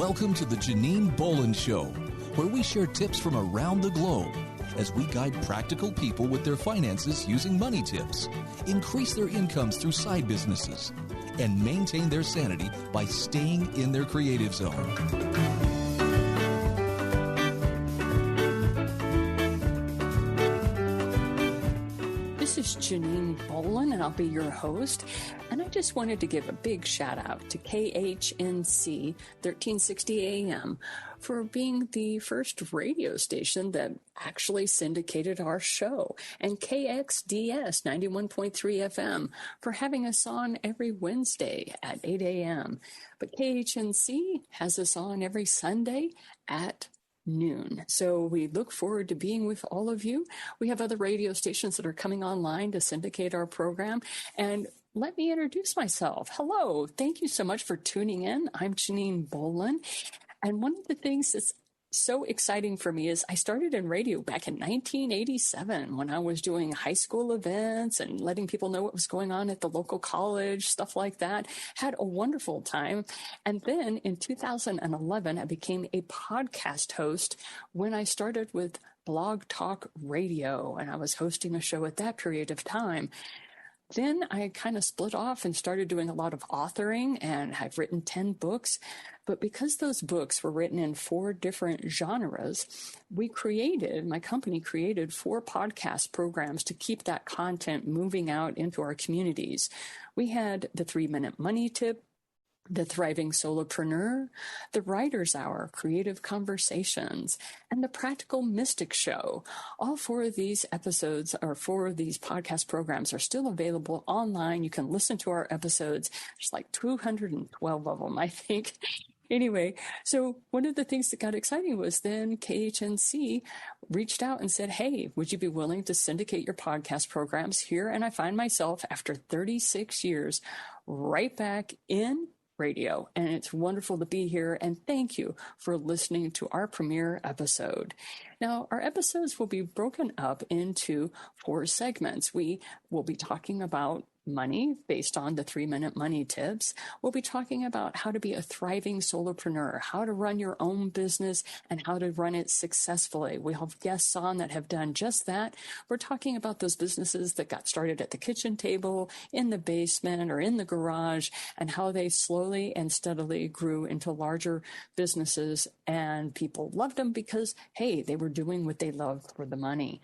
Welcome to the Janine Bolon Show, where we share tips from around the globe as we guide practical people with their finances using money tips, increase their incomes through side businesses, and maintain their sanity by staying in their creative zone. This is Janine Bolon, and I'll be your host. And I just wanted to give a big shout out to KHNC 1360 AM for being the first radio station that actually syndicated our show, and KXDS 91.3 FM for having us on every Wednesday at 8 a.m. But KHNC has us on every Sunday at noon. So we look forward to being with all of you. We have other radio stations that are coming online to syndicate our program. And let me introduce myself. Hello. Thank you so much for tuning in. I'm Janine Bolon. And one of the things that's so exciting for me is I started in radio back in 1987 when I was doing high school events and letting people know what was going on at the local college, stuff like that. Had a wonderful time. And then in 2011, I became a podcast host when I started with Blog Talk Radio, and I was hosting a show at that period of time. Then I kind of split off and started doing a lot of authoring, and I've written 10 books. But because those books were written in 4 different genres, my company created 4 podcast programs to keep that content moving out into our communities. We had the 3-Minute Money Tip, the Thriving Solopreneur, the Writer's Hour, Creative Conversations, and the Practical Mystic Show. All 4 of these episodes, or 4 of these podcast programs, are still available online. You can listen to our episodes. There's like 212 of them, I think. Anyway, so one of the things that got exciting was then KHNC reached out and said, hey, would you be willing to syndicate your podcast programs here? And I find myself, after 36 years, right back in radio, and it's wonderful to be here, and thank you for listening to our premiere episode. Now, our episodes will be broken up into 4 segments. We will be talking about money based on the 3-Minute Money Tips. We'll be talking about how to be a thriving solopreneur, how to run your own business, and how to run it successfully. We have guests on that have done just that. We're talking about those businesses that got started at the kitchen table, in the basement, or in the garage, and how they slowly and steadily grew into larger businesses, and people loved them because, hey, they were doing what they loved for the money.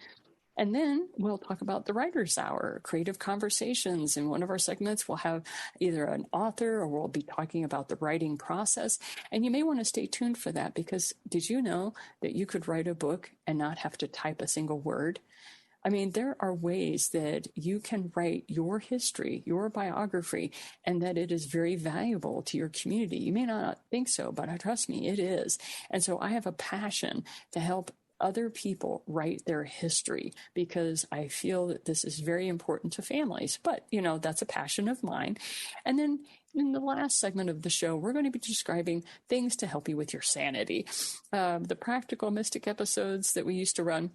And then we'll talk about the Writer's Hour, Creative Conversations. In one of our segments, we'll have either an author or we'll be talking about the writing process. And you may want to stay tuned for that, because did you know that you could write a book and not have to type a single word? I mean, there are ways that you can write your history, your biography, and that it is very valuable to your community. You may not think so, but trust me, it is. And so I have a passion to help other people write their history, because I feel that this is very important to families. But, that's a passion of mine. And then in the last segment of the show, we're going to be describing things to help you with your sanity. The Practical Mystic episodes that we used to run,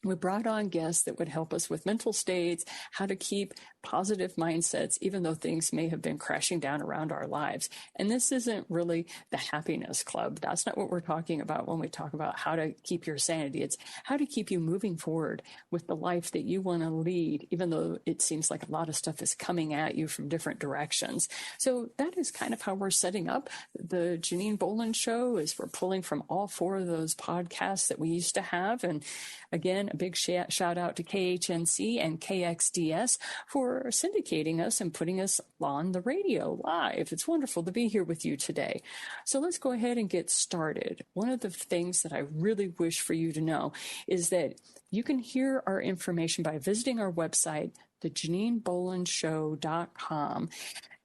we brought on guests that would help us with mental states, how to keep positive mindsets, even though things may have been crashing down around our lives. And this isn't really the happiness club. That's not what we're talking about when we talk about how to keep your sanity. It's how to keep you moving forward with the life that you want to lead, even though it seems like a lot of stuff is coming at you from different directions. So that is kind of how we're setting up the Janine Bolon Show, is we're pulling from all 4 of those podcasts that we used to have. And again, a big shout out to KHNC and KXDS for syndicating us and putting us on the radio live. It's wonderful to be here with you today. So let's go ahead and get started. One of the things that I really wish for you to know is that you can hear our information by visiting our website, thejaninebolonshow.com.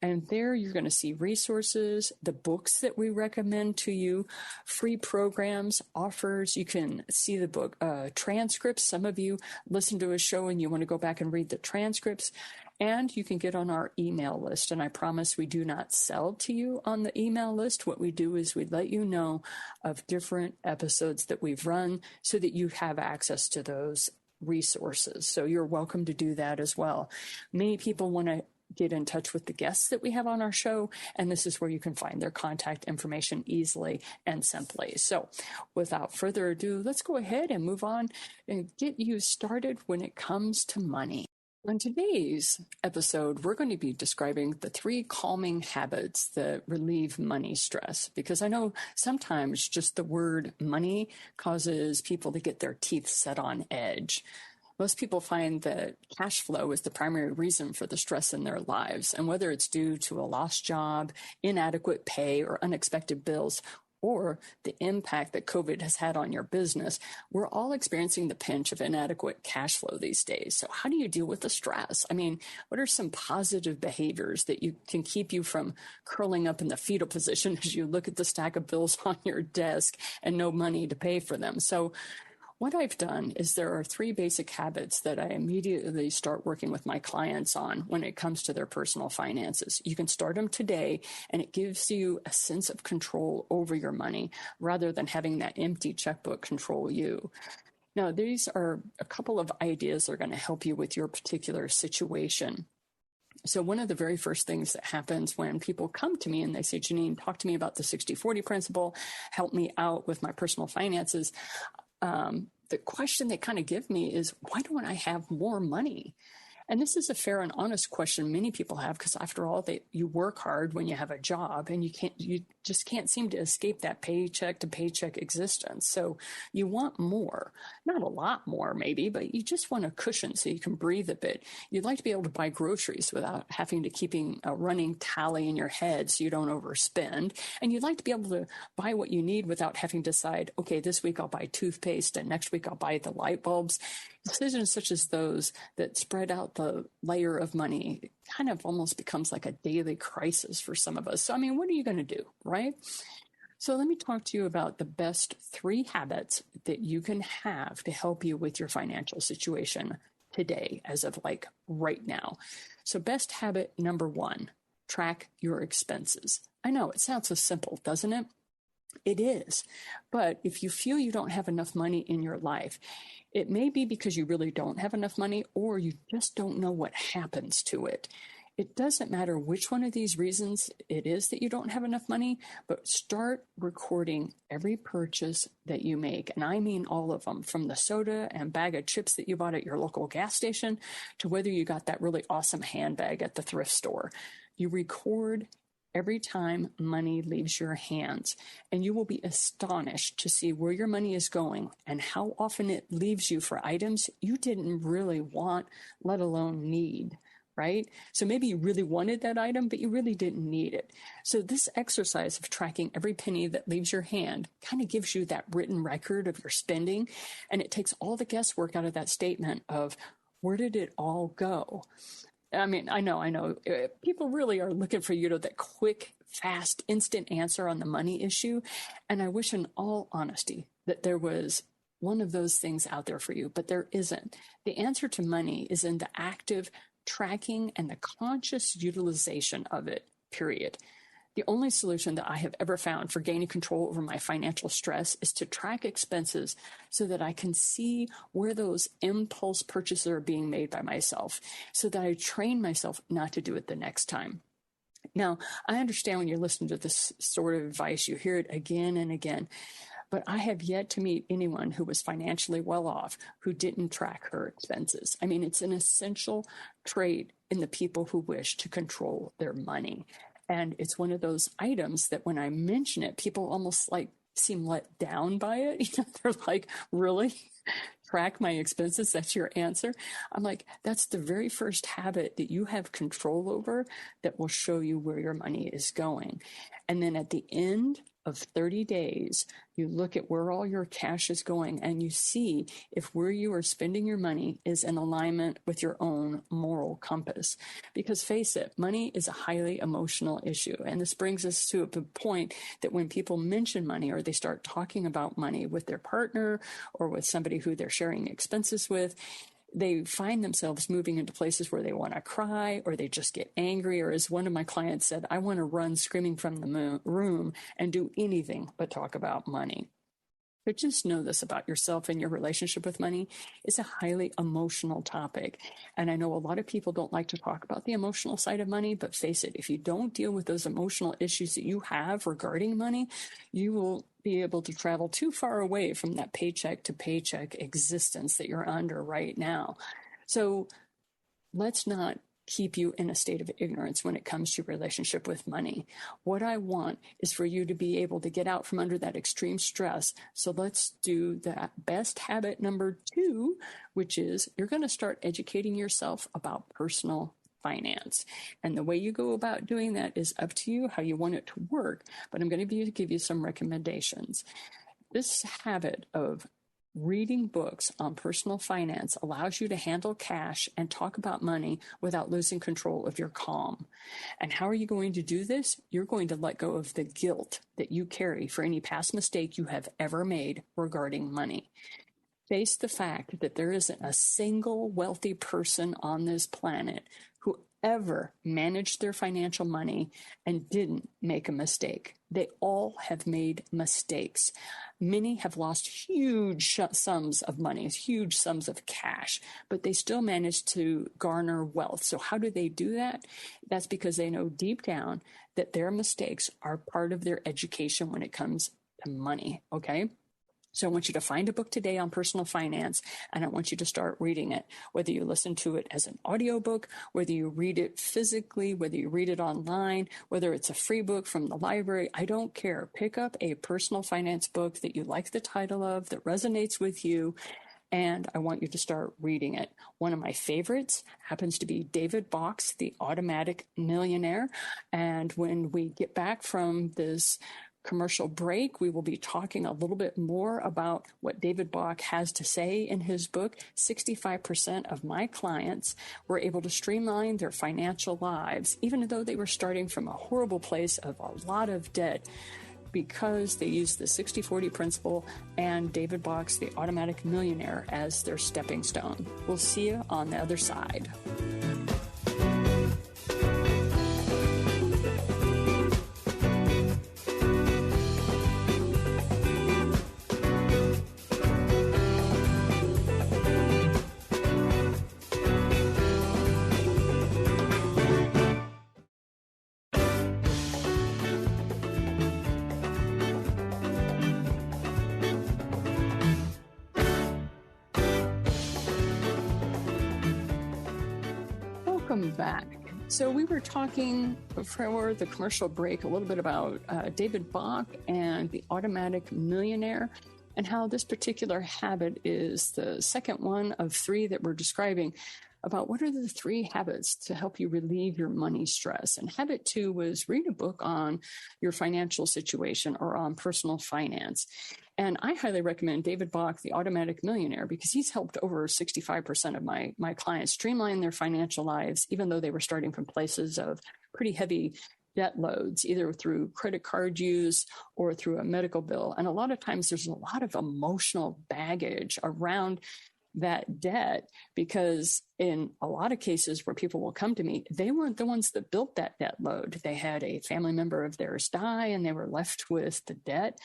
And there you're going to see resources, the books that we recommend to you, free programs, offers. You can see the book transcripts. Some of you listen to a show and you want to go back and read the transcripts. And you can get on our email list. And I promise we do not sell to you on the email list. What we do is we let you know of different episodes that we've run so that you have access to those resources. So you're welcome to do that as well. Many people want to get in touch with the guests that we have on our show. And this is where you can find their contact information easily and simply. So without further ado, let's go ahead and move on and get you started when it comes to money. On today's episode, we're going to be describing the 3 calming habits that relieve money stress, because I know sometimes just the word money causes people to get their teeth set on edge. Most people find that cash flow is the primary reason for the stress in their lives, and whether it's due to a lost job, inadequate pay, or unexpected bills, or the impact that COVID has had on your business, we're all experiencing the pinch of inadequate cash flow these days. So how do you deal with the stress? I mean, what are some positive behaviors that you can keep you from curling up in the fetal position as you look at the stack of bills on your desk and no money to pay for them? So what I've done is there are 3 basic habits that I immediately start working with my clients on when it comes to their personal finances. You can start them today, and it gives you a sense of control over your money rather than having that empty checkbook control you. Now, these are a couple of ideas that are going to help you with your particular situation. So one of the very first things that happens when people come to me and they say, Janine, talk to me about the 60-40 principle, help me out with my personal finances. The question they kind of give me is, why don't I have more money? And this is a fair and honest question many people have, because after all, you work hard when you have a job, and you just can't seem to escape that paycheck to paycheck existence. So you want more, not a lot more maybe, but you just want a cushion so you can breathe a bit. You'd like to be able to buy groceries without having to keeping a running tally in your head so you don't overspend. And you'd like to be able to buy what you need without having to decide, okay, this week I'll buy toothpaste and next week I'll buy the light bulbs. Decisions such as those that spread out the layer of money kind of almost becomes like a daily crisis for some of us. So, I mean, what are you going to do, right? So let me talk to you about the best 3 habits that you can have to help you with your financial situation today, as of like right now. So best habit number 1, track your expenses. I know it sounds so simple, doesn't it? It is. But if you feel you don't have enough money in your life, it may be because you really don't have enough money, or you just don't know what happens to it. It doesn't matter which one of these reasons it is that you don't have enough money, but start recording every purchase that you make. And I mean all of them, from the soda and bag of chips that you bought at your local gas station to whether you got that really awesome handbag at the thrift store. You record every time money leaves your hands, and you will be astonished to see where your money is going and how often it leaves you for items you didn't really want, let alone need, right? So maybe you really wanted that item, but you really didn't need it. So this exercise of tracking every penny that leaves your hand kind of gives you that written record of your spending, and it takes all the guesswork out of that statement of, where did it all go? I mean, I know. People really are looking for that quick, fast, instant answer on the money issue. And I wish in all honesty that there was one of those things out there for you, but there isn't. The answer to money is in the active tracking and the conscious utilization of it, period. The only solution that I have ever found for gaining control over my financial stress is to track expenses so that I can see where those impulse purchases are being made by myself, so that I train myself not to do it the next time. Now, I understand when you're listening to this sort of advice, you hear it again and again, but I have yet to meet anyone who was financially well off who didn't track her expenses. I mean, it's an essential trait in the people who wish to control their money. And it's one of those items that when I mention it, people almost like seem let down by it. They're like, really? Track my expenses? That's your answer? I'm like, that's the very first habit that you have control over that will show you where your money is going. And then at the end of 30 days, you look at where all your cash is going and you see if where you are spending your money is in alignment with your own moral compass. Because face it, money is a highly emotional issue. And this brings us to a point that when people mention money or they start talking about money with their partner or with somebody who they're sharing expenses with, they find themselves moving into places where they want to cry or they just get angry. Or as one of my clients said, I want to run screaming from the room and do anything but talk about money. But just know this about yourself and your relationship with money. It's a highly emotional topic. And I know a lot of people don't like to talk about the emotional side of money, but face it, if you don't deal with those emotional issues that you have regarding money, you will be able to travel too far away from that paycheck to paycheck existence that you're under right now. So let's not keep you in a state of ignorance when it comes to your relationship with money. What I want is for you to be able to get out from under that extreme stress. So let's do that best habit number 2, which is you're going to start educating yourself about personal finance. And the way you go about doing that is up to you, how you want it to work. But I'm going to give you some recommendations. This habit of reading books on personal finance allows you to handle cash and talk about money without losing control of your calm. And how are you going to do this? You're going to let go of the guilt that you carry for any past mistake you have ever made regarding money. Face the fact that there isn't a single wealthy person on this planet who ever managed their financial money and didn't make a mistake. They all have made mistakes. Many have lost huge sums of money, huge sums of cash, but they still managed to garner wealth. So how do they do that? That's because they know deep down that their mistakes are part of their education when it comes to money, okay? So I want you to find a book today on personal finance, and I want you to start reading it, whether you listen to it as an audiobook, whether you read it physically, whether you read it online, whether it's a free book from the library. I don't care. Pick up a personal finance book that you like the title of, that resonates with you, and I want you to start reading it. One of my favorites happens to be David Bach's The Automatic Millionaire. And when we get back from this commercial break, we will be talking a little bit more about what David Bach has to say in his book. 65% of my clients were able to streamline their financial lives, even though they were starting from a horrible place of a lot of debt, because they used the 60-40 principle and David Bach's The Automatic Millionaire as their stepping stone. We'll see you on the other side. Welcome back. So we were talking before the commercial break a little bit about David Bach and The Automatic Millionaire, and how this particular habit is the second one of 3 that we're describing about what are the 3 habits to help you relieve your money stress. And habit 2 was read a book on your financial situation or on personal finance. And I highly recommend David Bach, The Automatic Millionaire, because he's helped over 65% of my clients streamline their financial lives, even though they were starting from places of pretty heavy debt loads, either through credit card use or through a medical bill. And a lot of times there's a lot of emotional baggage around that debt, because in a lot of cases where people will come to me, they weren't the ones that built that debt load. They had a family member of theirs die and they were left with the debt,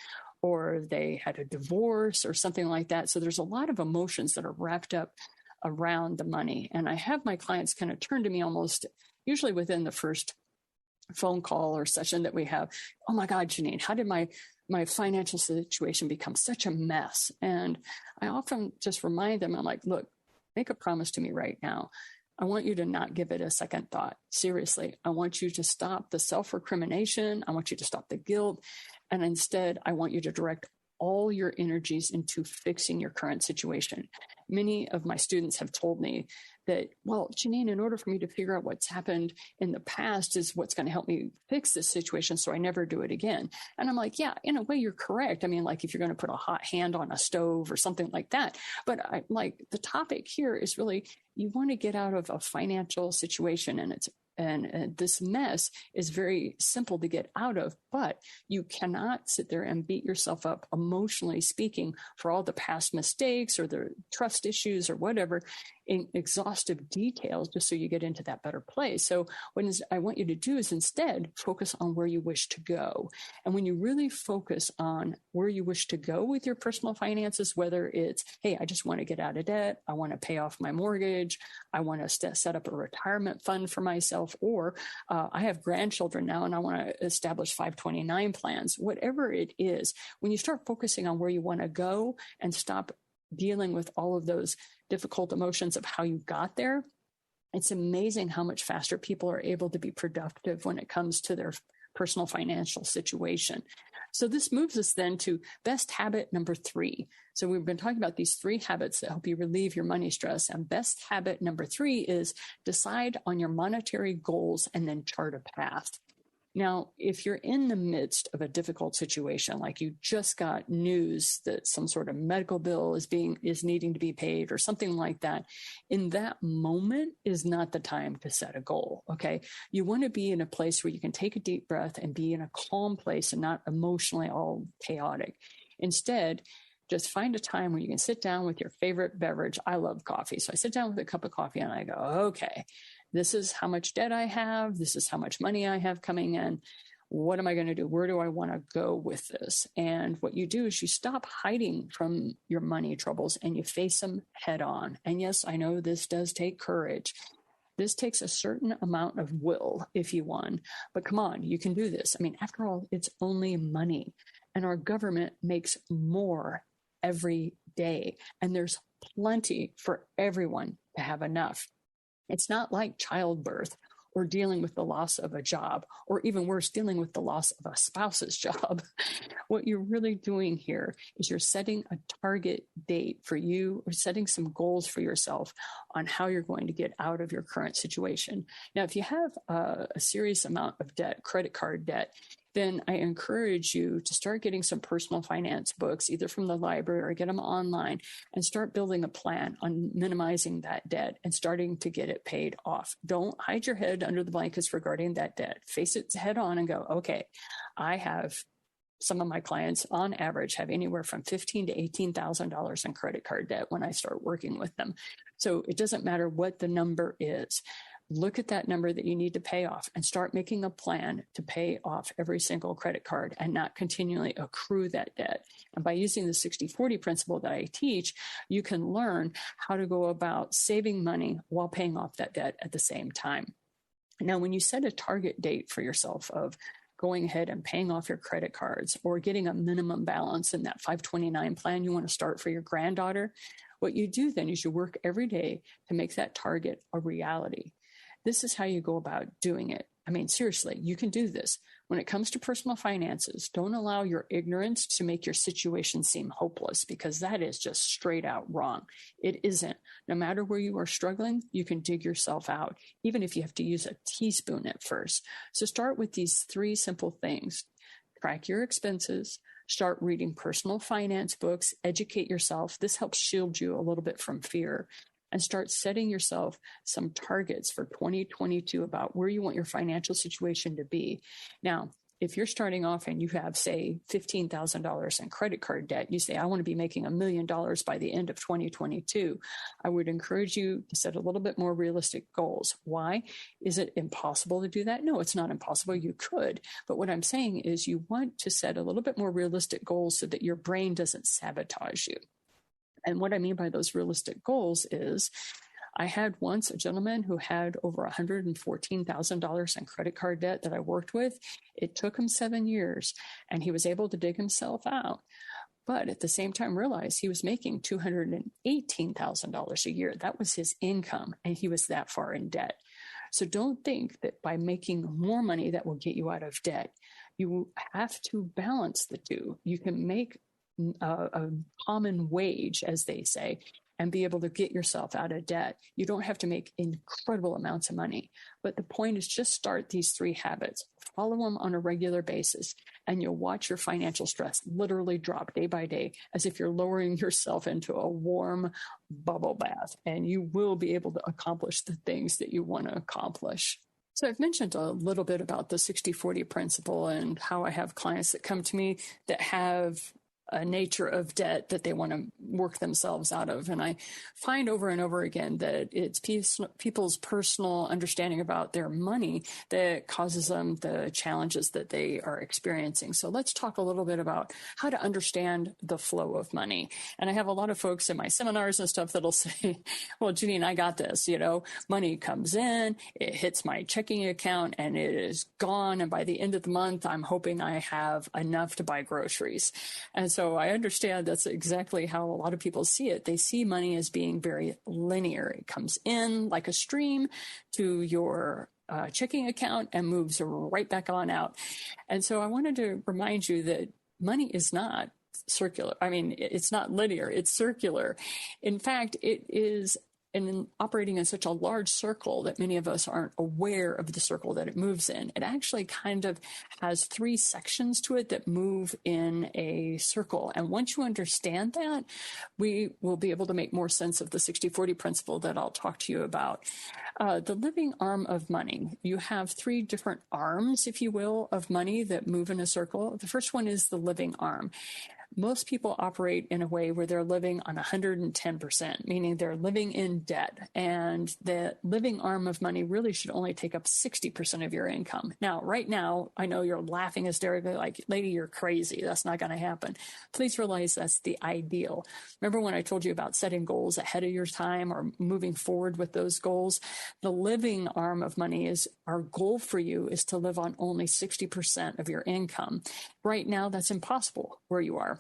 or they had a divorce or something like that. So there's a lot of emotions that are wrapped up around the money. And I have my clients kind of turn to me almost usually within the first phone call or session that we have. Oh my God, Janine, how did my financial situation become such a mess? And I often just remind them, I'm like, look, make a promise to me right now. I want you to not give it a second thought. Seriously, I want you to stop the self-recrimination. I want you to stop the guilt. And instead, I want you to direct all your energies into fixing your current situation. Many of my students have told me that, well, Janine, in order for me to figure out what's happened in the past is what's going to help me fix this situation so I never do it again. And I'm like, yeah, in a way, you're correct. I mean, like if you're going to put a hot hand on a stove or something like that. But the topic here is really, you want to get out of a financial situation, and this mess is very simple to get out of, but you cannot sit there and beat yourself up, emotionally speaking, for all the past mistakes or the trust issues or whatever. in exhaustive details just so you get into that better place. So what I want you to do is instead focus on where you wish to go. And when you really focus on where you wish to go with your personal finances, whether it's, hey, I just want to get out of debt, I want to pay off my mortgage, I want to set up a retirement fund for myself, or I have grandchildren now and I want to establish 529 plans, whatever it is, when you start focusing on where you want to go and stop dealing with all of those difficult emotions of how you got there, it's amazing how much faster people are able to be productive when it comes to their personal financial situation. So this moves us then to best habit number 3. So we've been talking about these 3 habits that help you relieve your money stress. And best habit number 3 is decide on your monetary goals and then chart a path. Now, if you're in the midst of a difficult situation, like you just got news that some sort of medical bill is needing to be paid or something like that, in that moment is not the time to set a goal. Okay. You want to be in a place where you can take a deep breath and be in a calm place and not emotionally all chaotic. Instead, just find a time where you can sit down with your favorite beverage. I love coffee. So I sit down with a cup of coffee and I go, okay, this is how much debt I have. This is how much money I have coming in. What am I going to do? Where do I want to go with this? And what you do is you stop hiding from your money troubles and you face them head on. And yes, I know this does take courage. This takes a certain amount of will if you want, but come on, you can do this. I mean, after all, it's only money, and our government makes more every day, and there's plenty for everyone to have enough. It's not like childbirth or dealing with the loss of a job, or even worse, dealing with the loss of a spouse's job. What you're really doing here is you're setting a target date for you, or setting some goals for yourself on how you're going to get out of your current situation. Now, if you have a serious amount of debt, credit card debt, then I encourage you to start getting some personal finance books, either from the library or get them online, and start building a plan on minimizing that debt and starting to get it paid off. Don't hide your head under the blankets regarding that debt. Face it head on and go, okay, I have some of my clients on average have anywhere from $15,000 to $18,000 in credit card debt when I start working with them. So it doesn't matter what the number is. Look at that number that you need to pay off and start making a plan to pay off every single credit card and not continually accrue that debt. And by using the 60-40 principle that I teach, you can learn how to go about saving money while paying off that debt at the same time. Now, when you set a target date for yourself of going ahead and paying off your credit cards or getting a minimum balance in that 529 plan you want to start for your granddaughter, what you do then is you work every day to make that target a reality. This is how you go about doing it. I mean, seriously, you can do this. When it comes to personal finances, don't allow your ignorance to make your situation seem hopeless, because that is just straight out wrong. It isn't. No matter where you are struggling, you can dig yourself out, even if you have to use a teaspoon at first. So start with these 3 simple things. Track your expenses. Start reading personal finance books. Educate yourself. This helps shield you a little bit from fear. And start setting yourself some targets for 2022 about where you want your financial situation to be. Now, if you're starting off and you have, say, $15,000 in credit card debt, you say, I want to be making $1 million by the end of 2022. I would encourage you to set a little bit more realistic goals. Why? Is it impossible to do that? No, it's not impossible. You could. But what I'm saying is you want to set a little bit more realistic goals so that your brain doesn't sabotage you. And what I mean by those realistic goals is I had once a gentleman who had over $114,000 in credit card debt that I worked with. It took him 7 years and he was able to dig himself out. But at the same time, realized he was making $218,000 a year. That was his income, and he was that far in debt. So don't think that by making more money that will get you out of debt. You have to balance the two. You can make a common wage, as they say, and be able to get yourself out of debt. You don't have to make incredible amounts of money. But the point is just start these 3 habits, follow them on a regular basis, and you'll watch your financial stress literally drop day by day, as if you're lowering yourself into a warm bubble bath, and you will be able to accomplish the things that you want to accomplish. So I've mentioned a little bit about the 60-40 principle and how I have clients that come to me that have a nature of debt that they want to work themselves out of. And I find over and over again that it's people's personal understanding about their money that causes them the challenges that they are experiencing. So let's talk a little bit about how to understand the flow of money. And I have a lot of folks in my seminars and stuff that'll say, well, Janine, I got this, money comes in, it hits my checking account and it is gone. And by the end of the month, I'm hoping I have enough to buy groceries. And so I understand that's exactly how a lot of people see it. They see money as being very linear. It comes in like a stream to your checking account and moves right back on out. And so I wanted to remind you that money is not circular. I mean, it's not linear, it's circular. In fact, it is operating in such a large circle that many of us aren't aware of the circle that it moves in. It actually kind of has 3 sections to it that move in a circle. And once you understand that, we will be able to make more sense of the 60-40 principle that I'll talk to you about. The living arm of money. You have 3 different arms, if you will, of money that move in a circle. The first one is the living arm. Most people operate in a way where they're living on 110%, meaning they're living in debt. And the living arm of money really should only take up 60% of your income. Now, right now, I know you're laughing hysterically like, lady, you're crazy. That's not going to happen. Please realize that's the ideal. Remember when I told you about setting goals ahead of your time or moving forward with those goals? The living arm of money is our goal for you is to live on only 60% of your income. Right now, that's impossible where you are.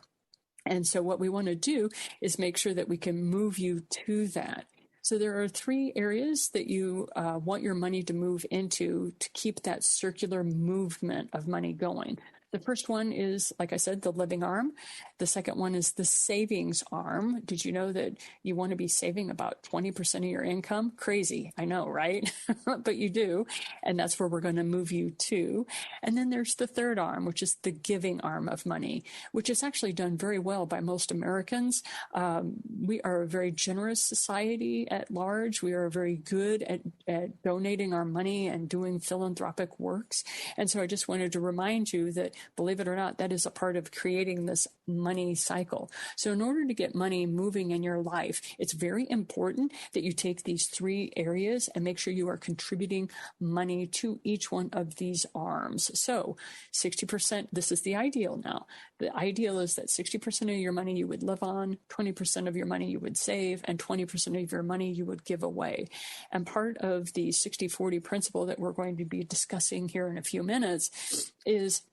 And so what we want to do is make sure that we can move you to that. So there are 3 areas that you want your money to move into to keep that circular movement of money going. The first one is, like I said, the living arm. The second one is the savings arm. Did you know that you want to be saving about 20% of your income? Crazy, I know, right? But you do. And that's where we're going to move you to. And then there's the third arm, which is the giving arm of money, which is actually done very well by most Americans. We are a very generous society at large. We are very good at donating our money and doing philanthropic works. And so I just wanted to remind you that, believe it or not, that is a part of creating this money cycle. So in order to get money moving in your life, it's very important that you take these 3 areas and make sure you are contributing money to each one of these arms. So 60%, this is the ideal now. The ideal is that 60% of your money you would live on, 20% of your money you would save, and 20% of your money you would give away. And part of the 60-40 principle that we're going to be discussing here in a few minutes is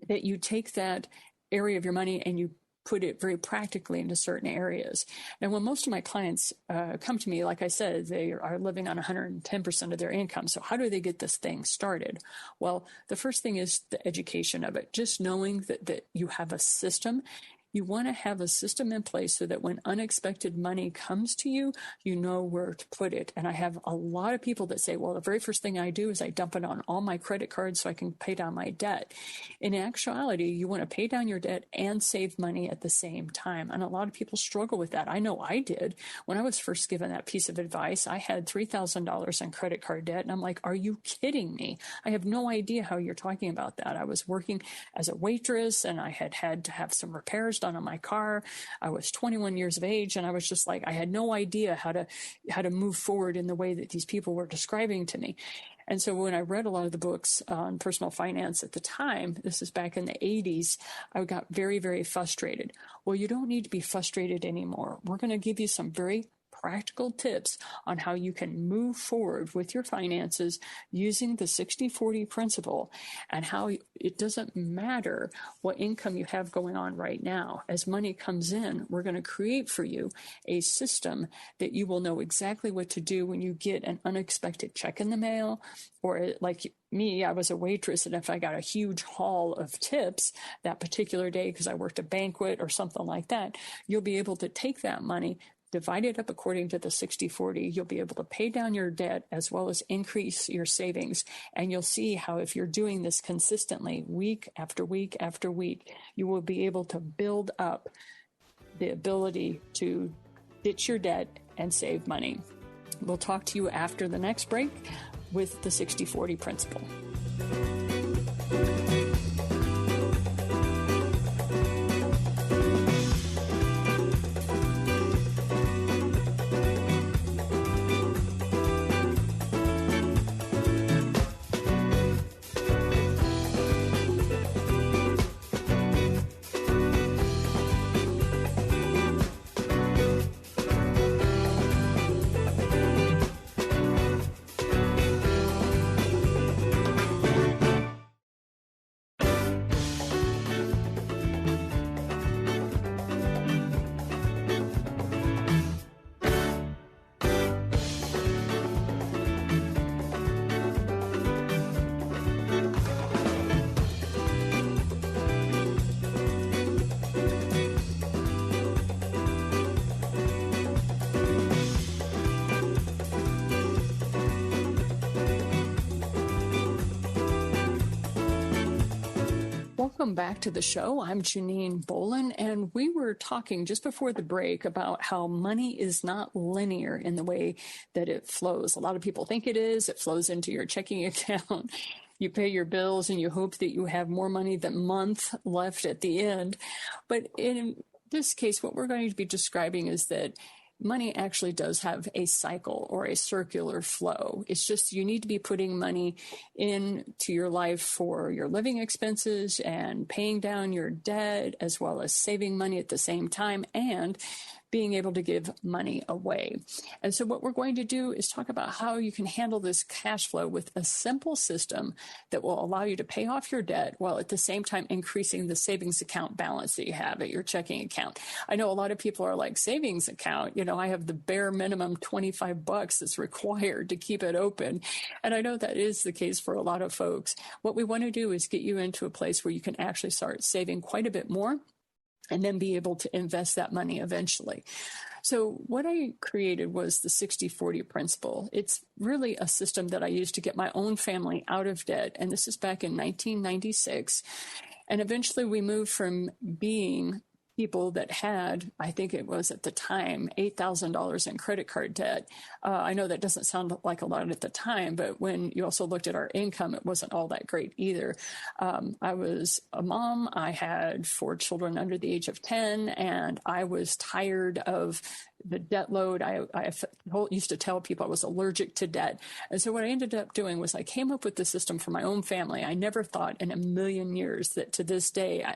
that you take that area of your money and you put it very practically into certain areas. Now, when most of my clients come to me, like I said, they are living on 110% of their income. So how do they get this thing started? Well, the first thing is the education of it. Just knowing that you have a system. You want to have a system in place so that when unexpected money comes to you, you know where to put it. And I have a lot of people that say, well, the very first thing I do is I dump it on all my credit cards so I can pay down my debt. In actuality, you want to pay down your debt and save money at the same time. And a lot of people struggle with that. I know I did. When I was first given that piece of advice, I had $3,000 in credit card debt. And I'm like, are you kidding me? I have no idea how you're talking about that. I was working as a waitress and I had to have some repairs done on my car. I was 21 years of age and I was just like, I had no idea how to move forward in the way that these people were describing to me. And so when I read a lot of the books on personal finance at the time, this is back in the 80s, I got very, very frustrated. Well, you don't need to be frustrated anymore. We're going to give you some very practical tips on how you can move forward with your finances using the 60-40 principle and how it doesn't matter what income you have going on right now. As money comes in, we're going to create for you a system that you will know exactly what to do when you get an unexpected check in the mail, or like me, I was a waitress, and if I got a huge haul of tips that particular day because I worked a banquet or something like that, you'll be able to take that money, divide it up according to the 60-40, you'll be able to pay down your debt as well as increase your savings. And you'll see how if you're doing this consistently, week after week after week, you will be able to build up the ability to ditch your debt and save money. We'll talk to you after the next break with the 60-40 principle. Welcome back to the show. I'm Janine Bolon, and we were talking just before the break about how money is not linear in the way that it flows. A lot of people think it is. It flows into your checking account. You pay your bills and you hope that you have more money than month left at the end. But in this case, what we're going to be describing is that money actually does have a cycle or a circular flow. It's just you need to be putting money into your life for your living expenses and paying down your debt, as well as saving money at the same time and being able to give money away. And so what we're going to do is talk about how you can handle this cash flow with a simple system that will allow you to pay off your debt while at the same time increasing the savings account balance that you have at your checking account. I know a lot of people are like, savings account, I have the bare minimum $25 that's required to keep it open. And I know that is the case for a lot of folks. What we want to do is get you into a place where you can actually start saving quite a bit more and then be able to invest that money eventually. So what I created was the 60-40 principle. It's really a system that I used to get my own family out of debt. And this is back in 1996. And eventually we moved from being people that had, I think it was at the time, $8,000 in credit card debt. I know that doesn't sound like a lot at the time, but when you also looked at our income, it wasn't all that great either. I was a mom. I had 4 children under the age of 10, and I was tired of the debt load. I used to tell people I was allergic to debt. And so what I ended up doing was I came up with the system for my own family. I never thought in a million years that to this day,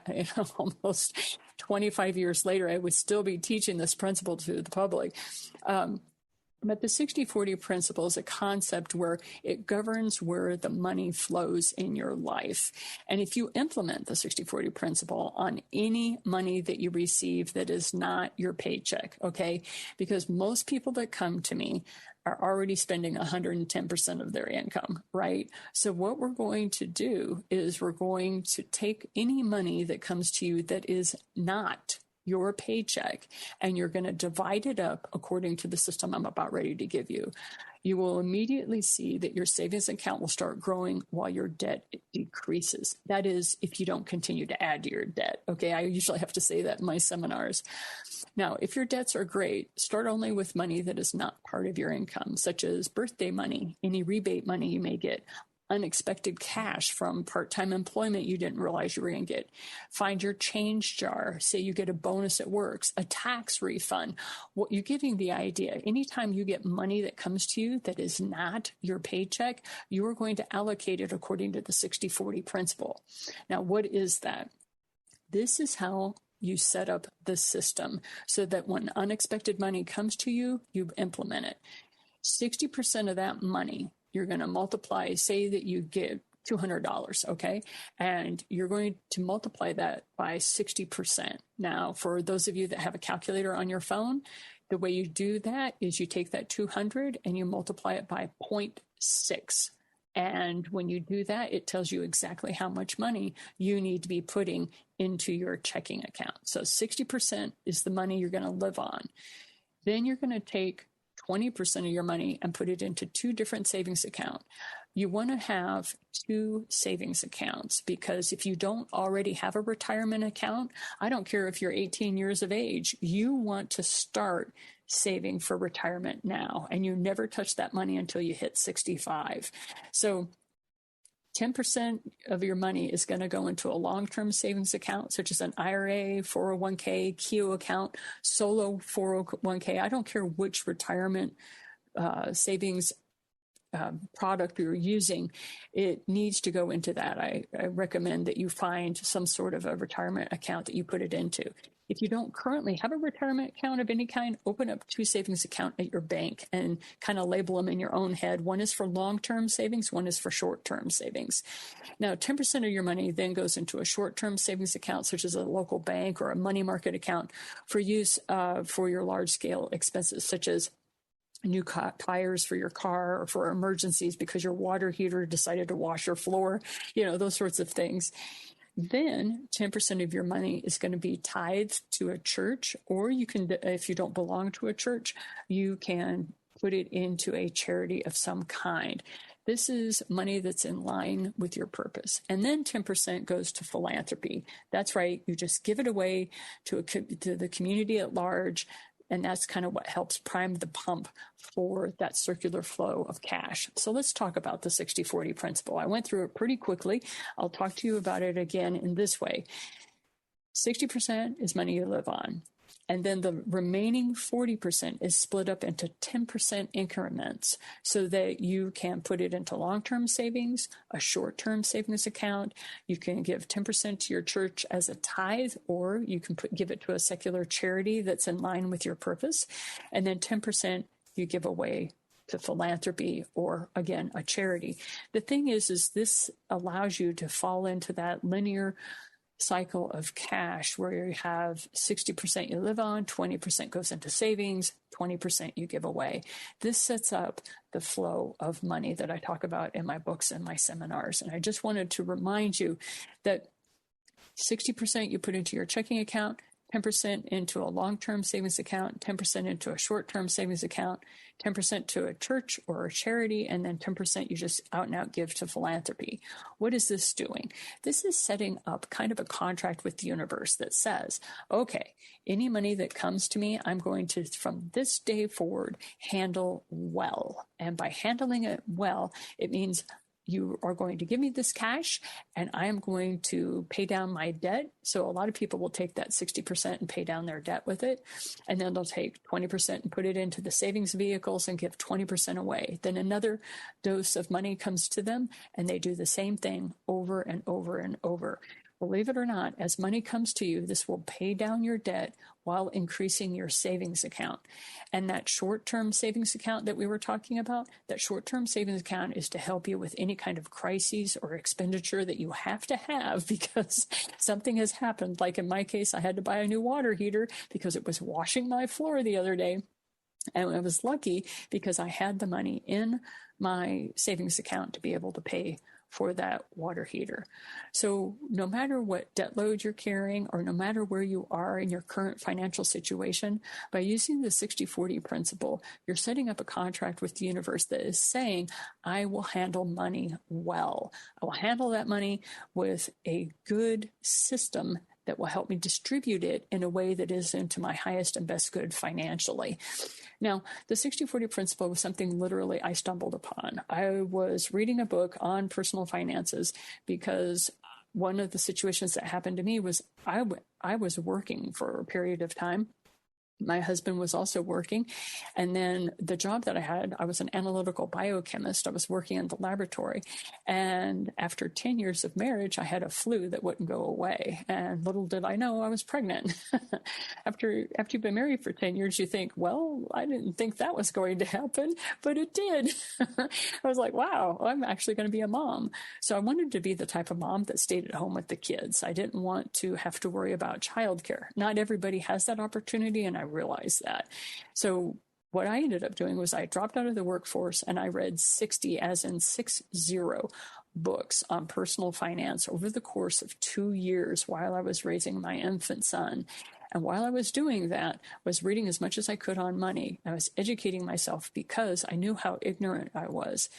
almost 25 years later, I would still be teaching this principle to the public. But the 60-40 principle is a concept where it governs where the money flows in your life. And if you implement the 60-40 principle on any money that you receive that is not your paycheck, okay? Because most people that come to me are already spending 110% of their income, right? So what we're going to do is we're going to take any money that comes to you that is not your paycheck, and you're going to divide it up according to the system I'm about ready to give you. You will immediately see that your savings account will start growing while your debt decreases. That is, if you don't continue to add to your debt. Okay, I usually have to say that in my seminars. Now, if your debts are great, start only with money that is not part of your income, such as birthday money, any rebate money you may get, unexpected cash from part-time employment you didn't realize you were going to get. Find your change jar. Say you get a bonus at work, a tax refund. What you're getting the idea. Anytime you get money that comes to you that is not your paycheck, you are going to allocate it according to the 60-40 principle. Now, what is that? This is how you set up the system so that when unexpected money comes to you, you implement it. 60% of that money you're going to multiply, say that you get $200, okay? And you're going to multiply that by 60%. Now, for those of you that have a calculator on your phone, the way you do that is you take that 200 and you multiply it by 0.6. And when you do that, it tells you exactly how much money you need to be putting into your checking account. So 60% is the money you're going to live on. Then you're going to take 20% of your money and put it into 2 different savings accounts. You want to have 2 savings accounts because if you don't already have a retirement account, I don't care if you're 18 years of age, you want to start saving for retirement now, and you never touch that money until you hit 65. So 10% of your money is going to go into a long-term savings account, such as an IRA, 401k, Keogh account, solo 401k. I don't care which retirement savings product you're using, it needs to go into that. I recommend that you find some sort of a retirement account that you put it into. If you don't currently have a retirement account of any kind, open up 2 savings accounts at your bank and kind of label them in your own head. One is for long-term savings, one is for short-term savings. Now, 10% of your money then goes into a short-term savings account, such as a local bank or a money market account for use for your large-scale expenses, such as new tires for your car or for emergencies because your water heater decided to wash your floor, those sorts of things. Then 10% of your money is going to be tithed to a church, or you can, if you don't belong to a church, you can put it into a charity of some kind. This is money that's in line with your purpose. And then 10% goes to philanthropy. That's right. You just give it away to the community at large. And that's kind of what helps prime the pump for that circular flow of cash. So let's talk about the 60-40 principle. I went through it pretty quickly. I'll talk to you about it again in this way. 60% is money you live on. And then the remaining 40% is split up into 10% increments so that you can put it into long-term savings, a short-term savings account. You can give 10% to your church as a tithe, or you can give it to a secular charity that's in line with your purpose. And then 10% you give away to philanthropy or, again, a charity. The thing is this allows you to fall into that linear cycle of cash where you have 60% you live on, 20% goes into savings, 20% you give away. This sets up the flow of money that I talk about in my books and my seminars. And I just wanted to remind you that 60% you put into your checking account, 10% into a long-term savings account, 10% into a short-term savings account, 10% to a church or a charity, and then 10% you just out and out give to philanthropy. What is this doing? This is setting up kind of a contract with the universe that says, okay, any money that comes to me, I'm going to, from this day forward, handle well. And by handling it well, it means you are going to give me this cash and I am going to pay down my debt. So a lot of people will take that 60% and pay down their debt with it. And then they'll take 20% and put it into the savings vehicles and give 20% away. Then another dose of money comes to them and they do the same thing over and over and over. Believe it or not, as money comes to you, this will pay down your debt while increasing your savings account. And that short-term savings account that we were talking about, that short-term savings account is to help you with any kind of crises or expenditure that you have to have because something has happened. Like in my case, I had to buy a new water heater because it was washing my floor the other day. And I was lucky because I had the money in my savings account to be able to pay for that water heater. So no matter what debt load you're carrying or no matter where you are in your current financial situation, by using the 60-40 principle, you're setting up a contract with the universe that is saying, I will handle money well. I will handle that money with a good system that will help me distribute it in a way that is into my highest and best good financially. Now, the 60-40 principle was something literally I stumbled upon. I was reading a book on personal finances because one of the situations that happened to me was I was working for a period of time. My husband was also working. And then the job that I had, I was an analytical biochemist. I was working in the laboratory. And after 10 years of marriage, I had a flu that wouldn't go away. And little did I know I was pregnant. After you've been married for 10 years, you think, well, I didn't think that was going to happen, but it did. I was like, wow, I'm actually going to be a mom. So I wanted to be the type of mom that stayed at home with the kids. I didn't want to have to worry about childcare. Not everybody has that opportunity, and I realized that. So what I ended up doing was I dropped out of the workforce and I read 60, as in 60 books on personal finance over the course of 2 years while I was raising my infant son. And while I was doing that, I was reading as much as I could on money. I was educating myself because I knew how ignorant I was.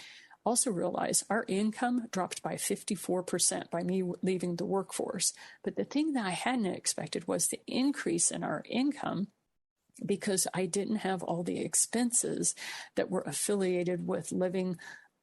Also realize our income dropped by 54% by me leaving the workforce. But the thing that I hadn't expected was the increase in our income because I didn't have all the expenses that were affiliated with living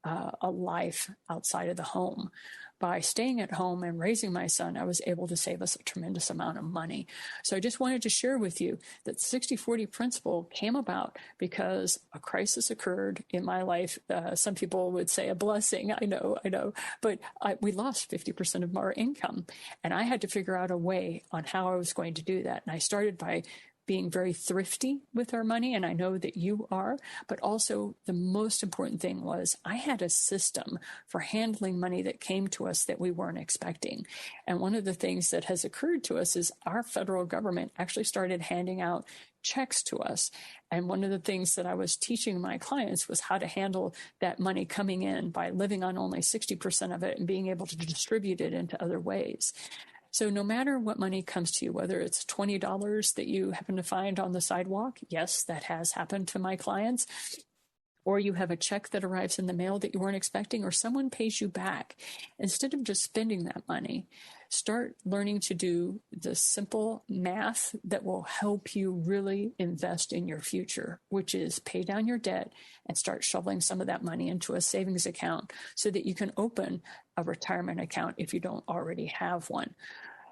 a life outside of the home. By staying at home and raising my son, I was able to save us a tremendous amount of money. So I just wanted to share with you that 60-40 principle came about because a crisis occurred in my life. Some people would say a blessing. I know. But we lost 50% of our income. And I had to figure out a way on how I was going to do that. And I started by being very thrifty with our money, and I know that you are, but also the most important thing was I had a system for handling money that came to us that we weren't expecting. And one of the things that has occurred to us is our federal government actually started handing out checks to us. And one of the things that I was teaching my clients was how to handle that money coming in by living on only 60% of it and being able to distribute it into other ways. So no matter what money comes to you, whether it's $20 that you happen to find on the sidewalk, yes, that has happened to my clients, or you have a check that arrives in the mail that you weren't expecting, or someone pays you back. Instead of just spending that money, start learning to do the simple math that will help you really invest in your future, which is pay down your debt and start shoveling some of that money into a savings account so that you can open a retirement account if you don't already have one.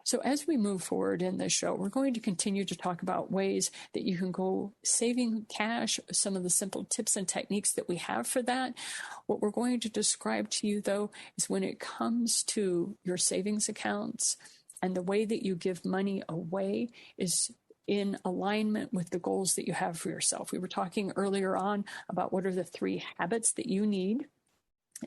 So as we move forward in this show, we're going to continue to talk about ways that you can go saving cash, some of the simple tips and techniques that we have for that. What we're going to describe to you, though, is when it comes to your savings accounts and the way that you give money away is in alignment with the goals that you have for yourself. We were talking earlier on about what are the 3 habits that you need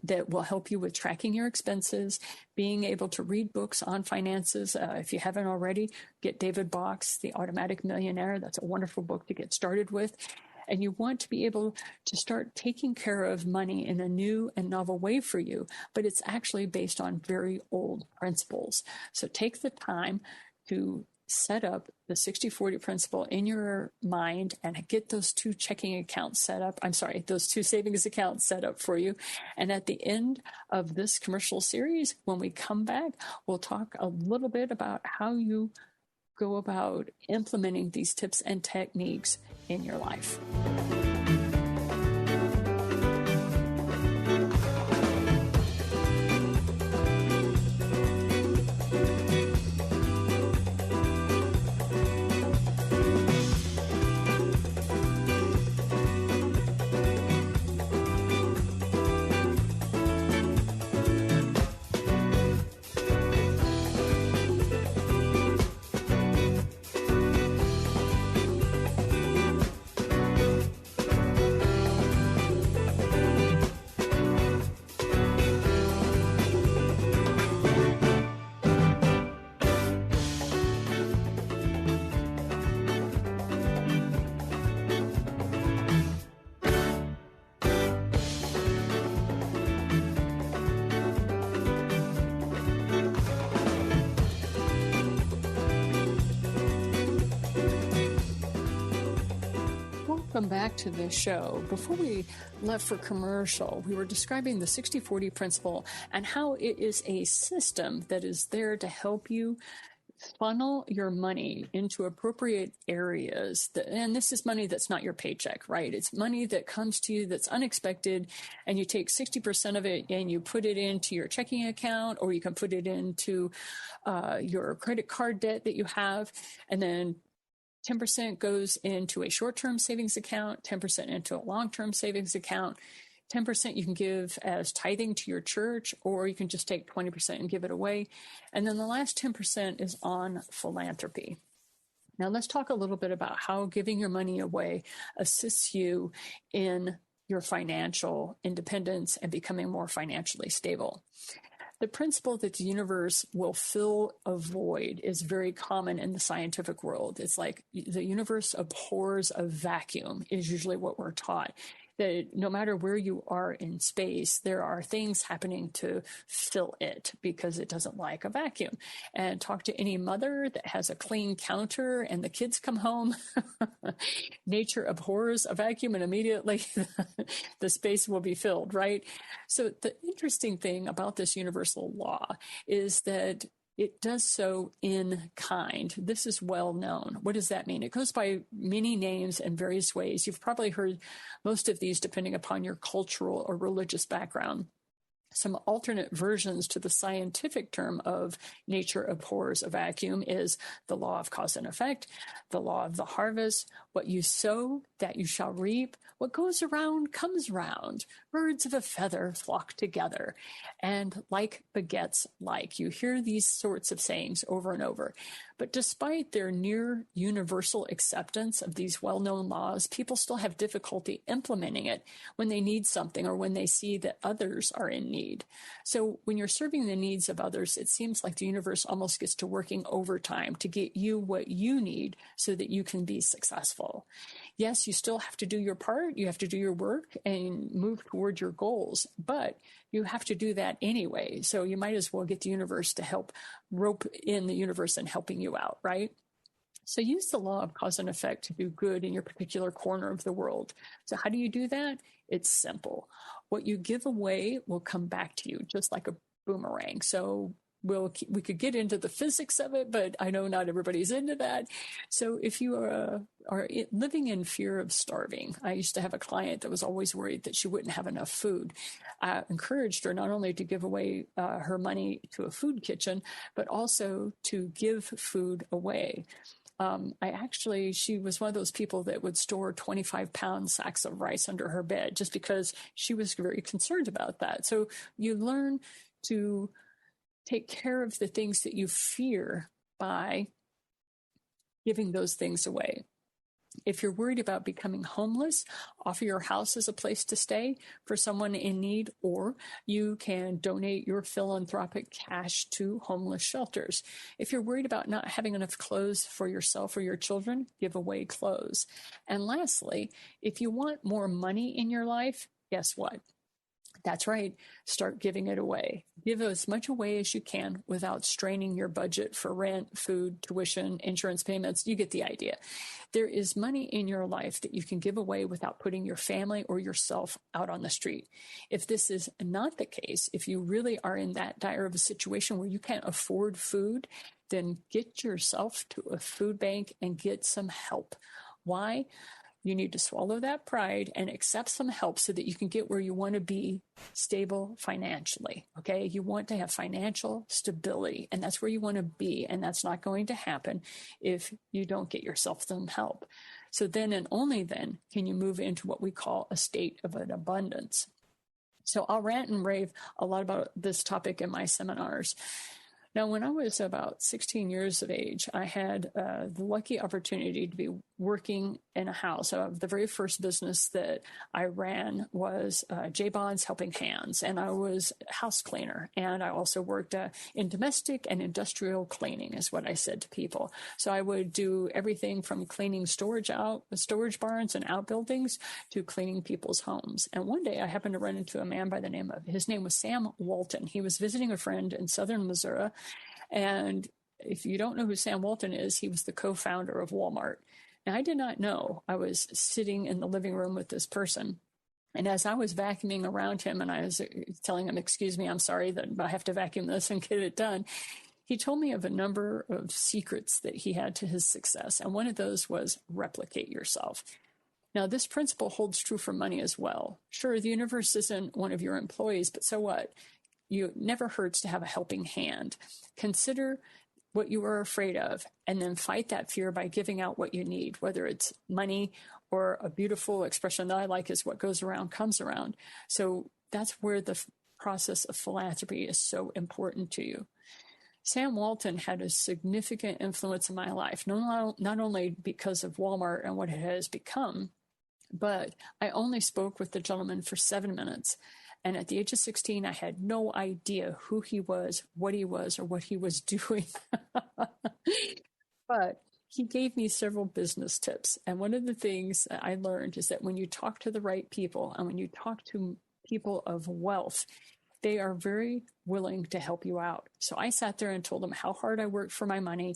that will help you with tracking your expenses, being able to read books on finances. If you haven't already, get David Bach's The Automatic Millionaire. That's a wonderful book to get started with. And you want to be able to start taking care of money in a new and novel way for you, but it's actually based on very old principles. So take the time to set up the 60-40 principle in your mind and get those 2 checking accounts set up. Those 2 savings accounts set up for you. And at the end of this commercial series, when we come back, we'll talk a little bit about how you go about implementing these tips and techniques in your life. Welcome back to the show. Before we left for commercial, we were describing the 60-40 principle and how it is a system that is there to help you funnel your money into appropriate areas. And this is money that's not your paycheck, right? It's money that comes to you that's unexpected, and you take 60% of it and you put it into your checking account, or you can put it into your credit card debt that you have, and then 10% goes into a short-term savings account, 10% into a long-term savings account, 10% you can give as tithing to your church, or you can just take 20% and give it away. And then the last 10% is on philanthropy. Now let's talk a little bit about how giving your money away assists you in your financial independence and becoming more financially stable. The principle that the universe will fill a void is very common in the scientific world. It's like the universe abhors a vacuum is usually what we're taught. That no matter where you are in space, there are things happening to fill it because it doesn't like a vacuum. And talk to any mother that has a clean counter and the kids come home. Nature abhors a vacuum and immediately the space will be filled, right? So the interesting thing about this universal law is that it does so in kind. This is well known. What does that mean? It goes by many names and various ways. You've probably heard most of these depending upon your cultural or religious background. Some alternate versions to the scientific term of nature abhors a vacuum is the law of cause and effect, the law of the harvest, what you sow, that you shall reap, what goes around comes round, birds of a feather flock together, and like begets like. You hear these sorts of sayings over and over. But despite their near universal acceptance of these well-known laws, people still have difficulty implementing it when they need something or when they see that others are in need. So when you're serving the needs of others, it seems like the universe almost gets to working overtime to get you what you need so that you can be successful. Yes, you still have to do your part. You have to do your work and move toward your goals, but you have to do that anyway. So you might as well get the universe to help rope in the universe and helping you out, right? So use the law of cause and effect to do good in your particular corner of the world. So how do you do that? It's simple. What you give away will come back to you just like a boomerang. So we could get into the physics of it, but I know not everybody's into that. So if you are living in fear of starving, I used to have a client that was always worried that she wouldn't have enough food. I encouraged her not only to give away her money to a food kitchen, but also to give food away. She was one of those people that would store 25-pound sacks of rice under her bed just because she was very concerned about that. So you learn to take care of the things that you fear by giving those things away. If you're worried about becoming homeless, offer your house as a place to stay for someone in need, or you can donate your philanthropic cash to homeless shelters. If you're worried about not having enough clothes for yourself or your children, give away clothes. And lastly, if you want more money in your life, guess what? That's right. Start giving it away. Give as much away as you can without straining your budget for rent, food, tuition, insurance payments. You get the idea. There is money in your life that you can give away without putting your family or yourself out on the street. If this is not the case, if you really are in that dire of a situation where you can't afford food, then get yourself to a food bank and get some help. Why? You need to swallow that pride and accept some help so that you can get where you want to be stable financially. Okay. You want to have financial stability, and that's where you want to be. And that's not going to happen if you don't get yourself some help. So then and only then can you move into what we call a state of an abundance. So I'll rant and rave a lot about this topic in my seminars. Now, when I was about 16 years of age, I had the lucky opportunity to be working in a house. The very first business that I ran was J. Bond's Helping Hands, and I was a house cleaner. And I also worked in domestic and industrial cleaning, is what I said to people. So I would do everything from cleaning storage barns and outbuildings to cleaning people's homes. And one day I happened to run into a man by his name was Sam Walton. He was visiting a friend in southern Missouri. And if you don't know who Sam Walton is, he was the co-founder of Walmart. Now, I did not know. I was sitting in the living room with this person. And as I was vacuuming around him and I was telling him, excuse me, I'm sorry that I have to vacuum this and get it done, he told me of a number of secrets that he had to his success. And one of those was replicate yourself. Now, this principle holds true for money as well. Sure, the universe isn't one of your employees, but so what? It never hurts to have a helping hand. Consider what you are afraid of and then fight that fear by giving out what you need, whether it's money or a beautiful expression that I like is what goes around comes around. So that's where the process of philanthropy is so important to you. Sam Walton had a significant influence in my life, not only because of Walmart and what it has become, but I only spoke with the gentleman for 7 minutes. And at the age of 16, I had no idea who he was, or what he was doing. But he gave me several business tips. And one of the things that I learned is that when you talk to the right people and when you talk to people of wealth, they are very willing to help you out. So I sat there and told them how hard I worked for my money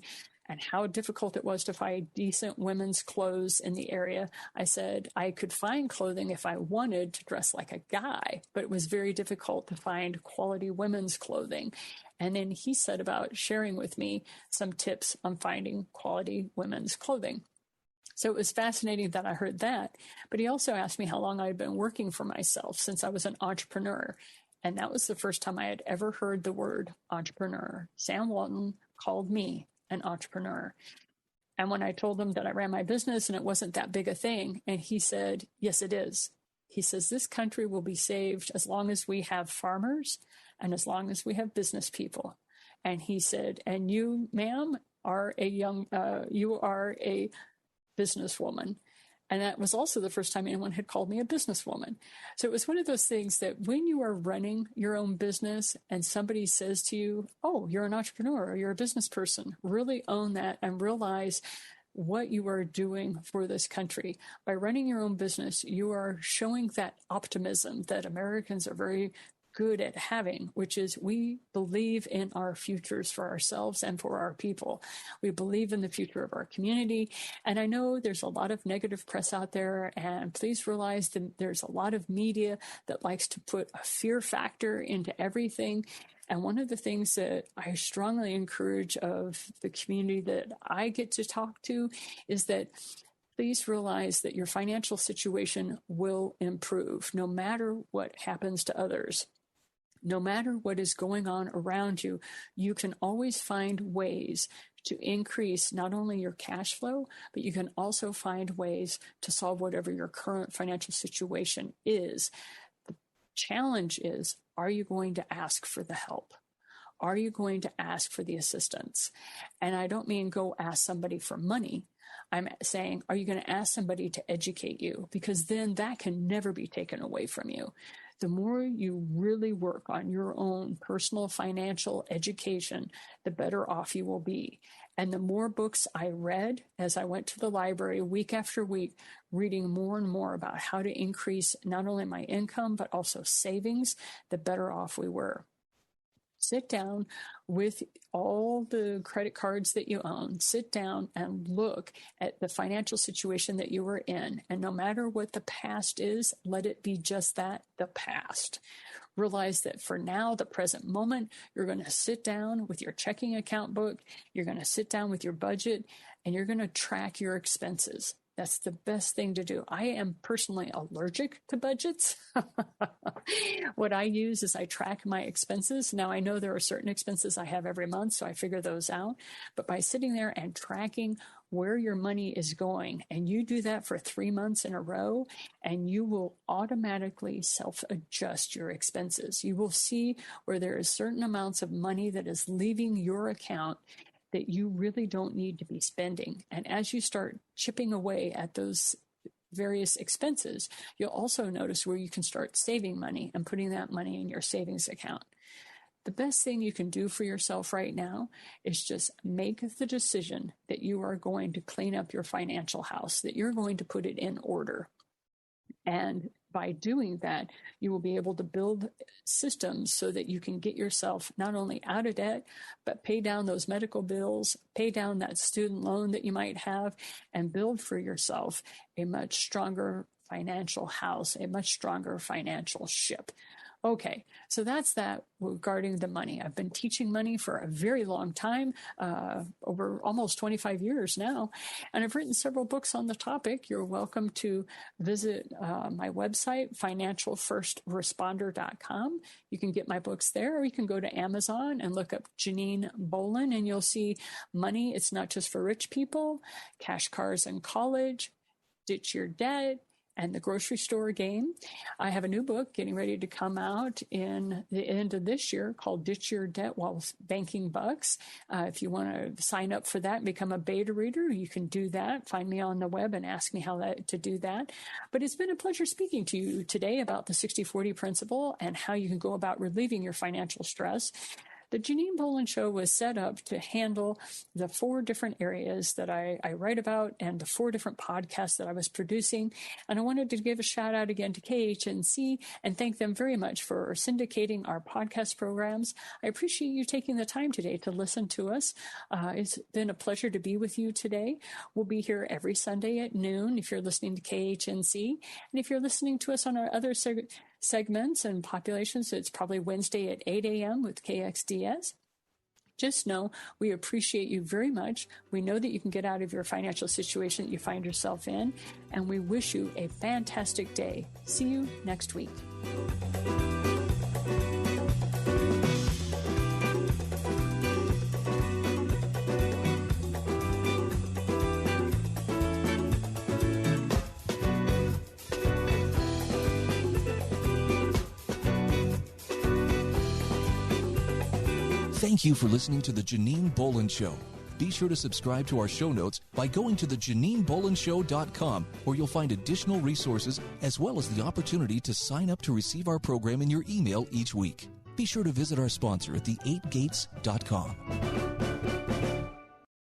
and how difficult it was to find decent women's clothes in the area. I said I could find clothing if I wanted to dress like a guy, but it was very difficult to find quality women's clothing. And then he said about sharing with me some tips on finding quality women's clothing. So it was fascinating that I heard that. But he also asked me how long I had been working for myself since I was an entrepreneur. And that was the first time I had ever heard the word entrepreneur. Sam Walton called me an entrepreneur. And when I told him that I ran my business and it wasn't that big a thing, and he said, yes, it is. He says, this country will be saved as long as we have farmers and as long as we have business people. And he said, and you, ma'am, are you are a businesswoman. And that was also the first time anyone had called me a businesswoman. So it was one of those things that when you are running your own business and somebody says to you, oh, you're an entrepreneur or you're a business person, really own that and realize what you are doing for this country. By running your own business, you are showing that optimism that Americans are very good at having, which is we believe in our futures for ourselves and for our people. We believe in the future of our community. And I know there's a lot of negative press out there, and please realize that there's a lot of media that likes to put a fear factor into everything. And one of the things that I strongly encourage of the community that I get to talk to is that please realize that your financial situation will improve no matter what happens to others. No matter what is going on around you, you can always find ways to increase not only your cash flow, but you can also find ways to solve whatever your current financial situation is. The challenge is, are you going to ask for the help? Are you going to ask for the assistance? And I don't mean go ask somebody for money. I'm saying, are you going to ask somebody to educate you? Because then that can never be taken away from you. The more you really work on your own personal financial education, the better off you will be. And the more books I read as I went to the library week after week, reading more and more about how to increase not only my income, but also savings, the better off we were. Sit down with all the credit cards that you own. Sit down and look at the financial situation that you were in. And no matter what the past is, let it be just that, the past. Realize that for now, the present moment, you're going to sit down with your checking account book. You're going to sit down with your budget, and you're going to track your expenses. That's the best thing to do. I am personally allergic to budgets. What I use is I track my expenses. Now, I know there are certain expenses I have every month, so I figure those out. But by sitting there and tracking where your money is going, and you do that for 3 months in a row, and you will automatically self-adjust your expenses. You will see where there is certain amounts of money that is leaving your account that you really don't need to be spending. And as you start chipping away at those various expenses, you'll also notice where you can start saving money and putting that money in your savings account. The best thing you can do for yourself right now is just make the decision that you are going to clean up your financial house, that you're going to put it in order. And by doing that, you will be able to build systems so that you can get yourself not only out of debt, but pay down those medical bills, pay down that student loan that you might have, and build for yourself a much stronger financial house, a much stronger financial ship. Okay, so that's that regarding the money. I've been teaching money for a very long time, over almost 25 years now, and I've written several books on the topic. You're welcome to visit my website, financialfirstresponder.com. You can get my books there, or you can go to Amazon and look up Janine Bolon, and you'll see Money, It's Not Just for Rich People, Cash Cars in College, Ditch Your Debt, and The Grocery Store Game. I have a new book getting ready to come out in the end of this year called Ditch Your Debt While Banking Bucks. If you want to sign up for that and become a beta reader, you can do that. Find me on the web and ask me how to do that. But it's been a pleasure speaking to you today about the 60-40 principle and how you can go about relieving your financial stress. The Janine Bolon Show was set up to handle the 4 different areas that I write about and the 4 different podcasts that I was producing. And I wanted to give a shout out again to KHNC and thank them very much for syndicating our podcast programs. I appreciate you taking the time today to listen to us. It's been a pleasure to be with you today. We'll be here every Sunday at noon if you're listening to KHNC. And if you're listening to us on our other segments and populations, it's probably Wednesday at 8 a.m. with KXDS. Just know we appreciate you very much. We know that you can get out of your financial situation that you find yourself in, and we wish you a fantastic day. See you next week. Thank you for listening to The Janine Bolon Show. Be sure to subscribe to our show notes by going to thejaninebolonshow.com, where you'll find additional resources as well as the opportunity to sign up to receive our program in your email each week. Be sure to visit our sponsor at the8gates.com.